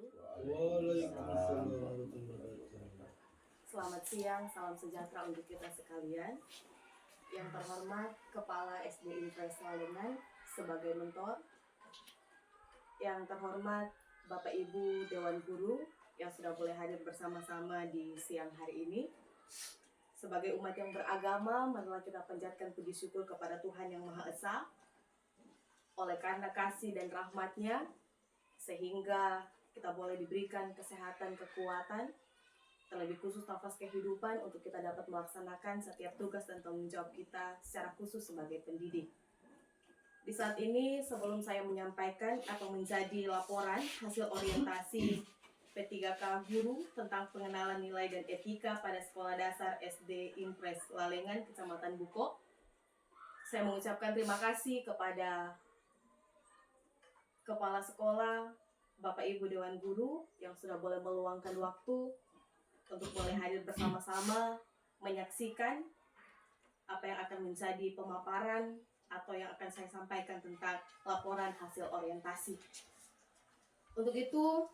wabarakatuh. Waalaikumsalam warahmatullahi wabarakatuh. Selamat siang, salam sejahtera untuk kita sekalian. Yang terhormat Kepala SD Impres Lalengan sebagai mentor. Yang terhormat Bapak Ibu Dewan Guru yang sudah boleh hadir bersama-sama di siang hari ini. Sebagai umat yang beragama, marilah kita panjatkan puji syukur kepada Tuhan Yang Maha Esa. Oleh karena kasih dan rahmat-Nya, sehingga kita boleh diberikan kesehatan, kekuatan, terlebih khusus nafas kehidupan untuk kita dapat melaksanakan setiap tugas dan tanggung jawab kita secara khusus sebagai pendidik. Di saat ini, sebelum saya menyampaikan atau menjadi laporan hasil orientasi P3K Guru tentang pengenalan nilai dan etika pada Sekolah Dasar SD Impres Lalengan, Kecamatan Buko, saya mengucapkan terima kasih kepada Kepala Sekolah, Bapak Ibu Dewan Guru yang sudah boleh meluangkan waktu untuk boleh hadir bersama-sama menyaksikan apa yang akan menjadi pemaparan atau yang akan saya sampaikan tentang laporan hasil orientasi. Untuk itu,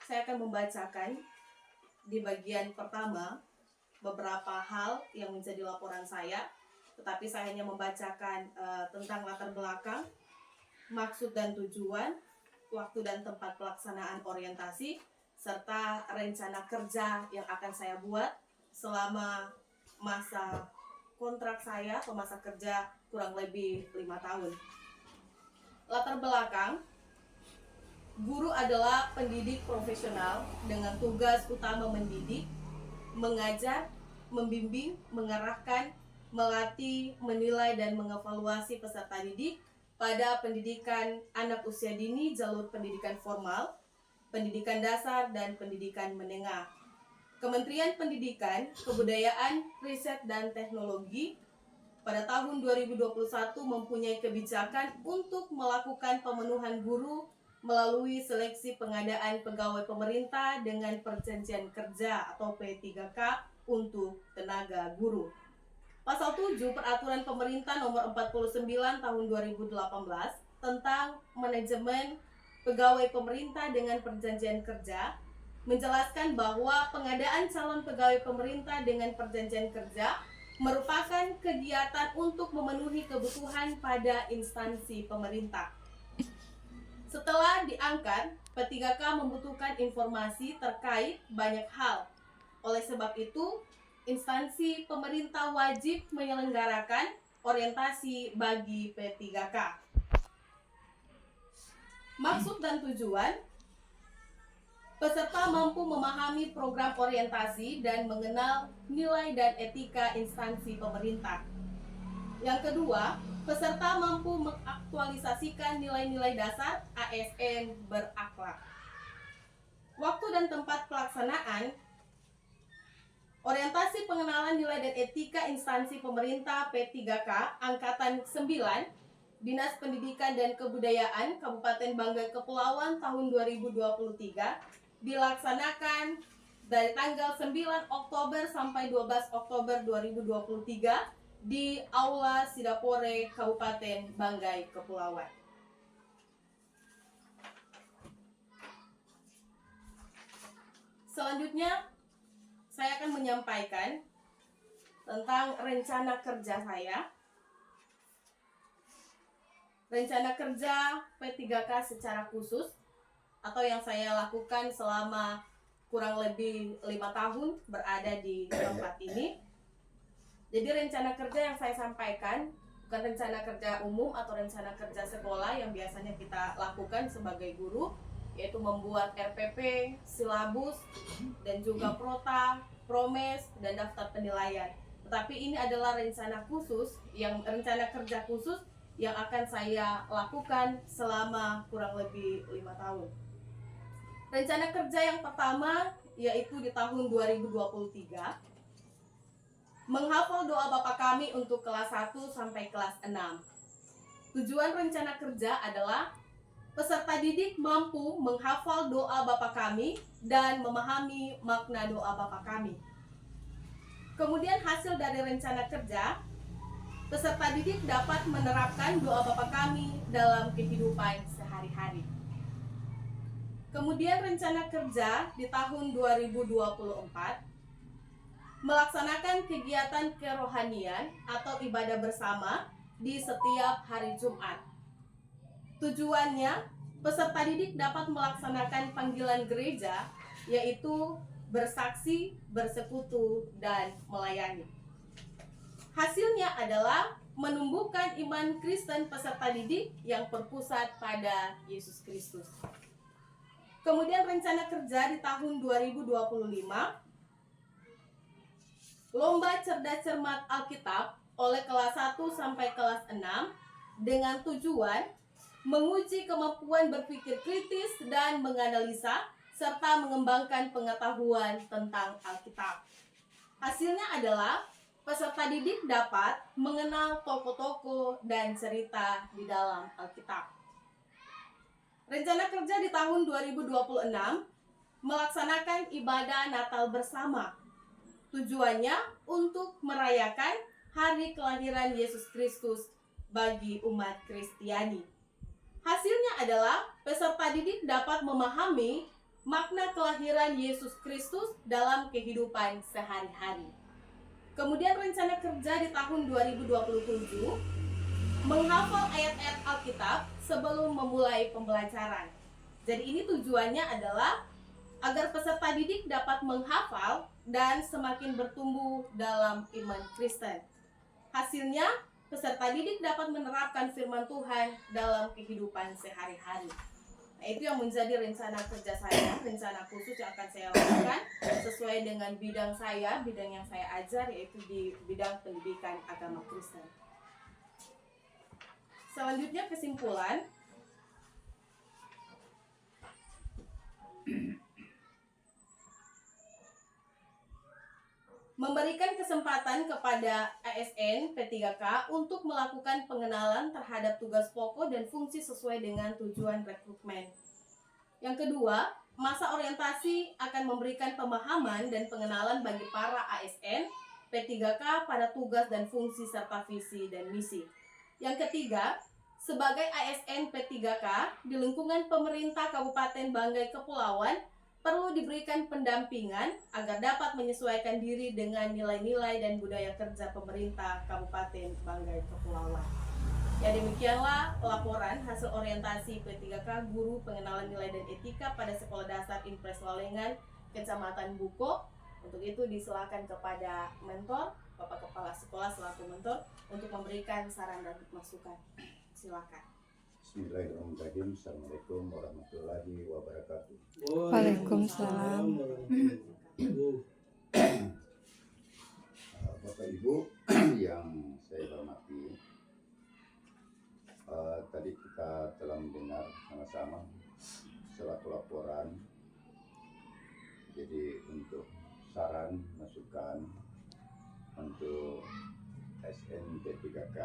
saya akan membacakan di bagian pertama beberapa hal yang menjadi laporan saya, tetapi saya hanya membacakan tentang latar belakang, maksud dan tujuan, waktu dan tempat pelaksanaan orientasi, serta rencana kerja yang akan saya buat selama masa kontrak saya atau masa kerja kurang lebih 5 tahun. Latar belakang, guru adalah pendidik profesional dengan tugas utama mendidik, mengajar, membimbing, mengarahkan, melatih, menilai, dan mengevaluasi peserta didik pada pendidikan anak usia dini, jalur pendidikan formal, pendidikan dasar, dan pendidikan menengah. Kementerian Pendidikan, Kebudayaan, Riset, dan Teknologi pada tahun 2021 mempunyai kebijakan untuk melakukan pemenuhan guru melalui seleksi pengadaan pegawai pemerintah dengan perjanjian kerja atau P3K untuk tenaga guru. Pasal 7 Peraturan Pemerintah Nomor 49 Tahun 2018 tentang manajemen pegawai pemerintah dengan perjanjian kerja menjelaskan bahwa pengadaan calon pegawai pemerintah dengan perjanjian kerja merupakan kegiatan untuk memenuhi kebutuhan pada instansi pemerintah. Setelah diangkat, P3K membutuhkan informasi terkait banyak hal. Oleh sebab itu, instansi pemerintah wajib menyelenggarakan orientasi bagi P3K. Maksud dan tujuan, peserta mampu memahami program orientasi dan mengenal nilai dan etika instansi pemerintah. Yang kedua, peserta mampu mengaktualisasikan nilai-nilai dasar ASN berakhlak. Waktu dan tempat pelaksanaan orientasi pengenalan nilai dan etika instansi pemerintah P3K Angkatan 9 Dinas Pendidikan dan Kebudayaan Kabupaten Banggai Kepulauan tahun 2023 dilaksanakan dari tanggal 9 Oktober sampai 12 Oktober 2023 di Aula Sidapore Kabupaten Banggai Kepulauan. Selanjutnya, saya akan menyampaikan tentang rencana kerja saya. Rencana kerja P3K secara khusus atau yang saya lakukan selama kurang lebih 5 tahun berada di tempat ini. Jadi rencana kerja yang saya sampaikan bukan rencana kerja umum atau rencana kerja sekolah yang biasanya kita lakukan sebagai guru, yaitu membuat RPP, silabus, dan juga prota, promes, dan daftar penilaian. Tetapi ini adalah rencana kerja khusus yang akan saya lakukan selama kurang lebih 5 tahun. Rencana kerja yang pertama yaitu di tahun 2023, menghafal doa Bapa Kami untuk kelas 1 sampai kelas 6. Tujuan rencana kerja adalah peserta didik mampu menghafal doa Bapa Kami dan memahami makna doa Bapa Kami. Kemudian hasil dari rencana kerja, peserta didik dapat menerapkan doa Bapa Kami dalam kehidupan sehari-hari. Kemudian rencana kerja di tahun 2024 melaksanakan kegiatan kerohanian atau ibadah bersama di setiap hari Jumat. Tujuannya, peserta didik dapat melaksanakan panggilan gereja, yaitu bersaksi, bersekutu, dan melayani. Hasilnya adalah menumbuhkan iman Kristen peserta didik yang berpusat pada Yesus Kristus. Kemudian rencana kerja di tahun 2025, lomba cerdas cermat Alkitab oleh kelas 1 sampai kelas 6 dengan tujuan menguji kemampuan berpikir kritis dan menganalisa serta mengembangkan pengetahuan tentang Alkitab. Hasilnya adalah peserta didik dapat mengenal tokoh-tokoh dan cerita di dalam Alkitab. Rencana kerja di tahun 2026 melaksanakan ibadah Natal bersama. Tujuannya untuk merayakan hari kelahiran Yesus Kristus bagi umat Kristiani. Hasilnya adalah peserta didik dapat memahami makna kelahiran Yesus Kristus dalam kehidupan sehari-hari. Kemudian rencana kerja di tahun 2027 menghafal ayat-ayat Alkitab sebelum memulai pembelajaran. Jadi ini tujuannya adalah agar peserta didik dapat menghafal dan semakin bertumbuh dalam iman Kristen. Hasilnya, peserta didik dapat menerapkan firman Tuhan dalam kehidupan sehari-hari. Nah, itu yang menjadi rencana kerja saya, rencana khusus yang akan saya lakukan sesuai dengan bidang saya, bidang yang saya ajar, yaitu di bidang pendidikan agama Kristen. Selanjutnya kesimpulan. Memberikan kesempatan kepada ASN P3K untuk melakukan pengenalan terhadap tugas pokok dan fungsi sesuai dengan tujuan rekrutmen. Yang kedua, masa orientasi akan memberikan pemahaman dan pengenalan bagi para ASN P3K pada tugas dan fungsi serta visi dan misi. Yang ketiga, sebagai ASN P3K di lingkungan pemerintah Kabupaten Banggai Kepulauan perlu diberikan pendampingan agar dapat menyesuaikan diri dengan nilai-nilai dan budaya kerja pemerintah Kabupaten Banggai Kepulauan. Ya, demikianlah laporan hasil orientasi P3K Guru Pengenalan Nilai dan Etika pada Sekolah Dasar Impres Walengan, Kecamatan Buko. Untuk itu disilakan kepada mentor, Bapak Kepala Sekolah selaku mentor untuk memberikan saran dan masukan. Silakan. Bismillahirrahmanirrahim. Assalamualaikum warahmatullahi wabarakatuh. Waalaikumsalam. Bapak Ibu yang saya hormati, tadi kita telah mendengar sama-sama selaku laporan. Jadi untuk saran, masukan untuk SNP3K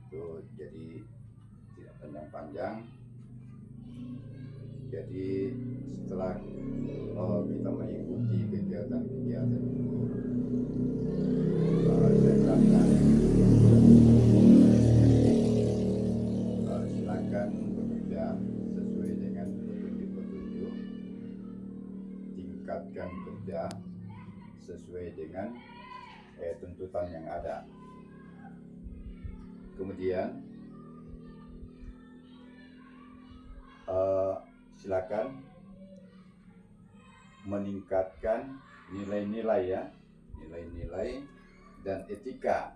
itu jadi tidak panjang-panjang. Jadi setelah kita mengikuti kegiatan-kegiatan itu, saya katakan silakan bekerja sesuai dengan petunjuk-petunjuk, tingkatkan kerja sesuai dengan tuntutan yang ada. Kemudian silakan meningkatkan nilai-nilai dan etika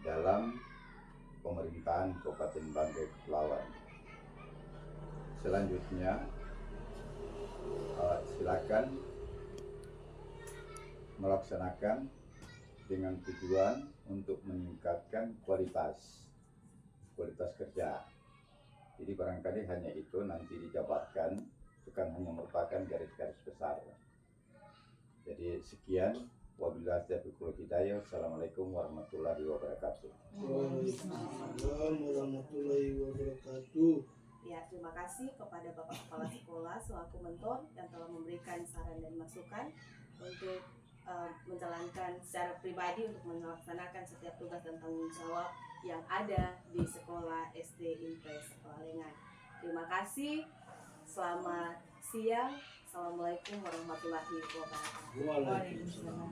dalam pemerintahan Kabupaten Banggai Kepulauan. Selanjutnya silakan melaksanakan dengan tujuan untuk meningkatkan kualitas kerja. Jadi barangkali hanya itu nanti dijabarkan, bukan hanya merupakan garis-garis besar. Jadi sekian, wabillahi taufiq wal hidayah. Assalamualaikum warahmatullahi wabarakatuh. Waalaikumsalam warahmatullahi wabarakatuh. Ya, terima kasih kepada Bapak Kepala Sekolah selaku mentor yang telah memberikan saran dan masukan untuk menjalankan secara pribadi untuk melaksanakan setiap tugas dan tanggung jawab yang ada di Sekolah SD Impres Walengan. Terima kasih. Selamat siang. Assalamualaikum warahmatullahi wabarakatuh. Waalaikumsalam.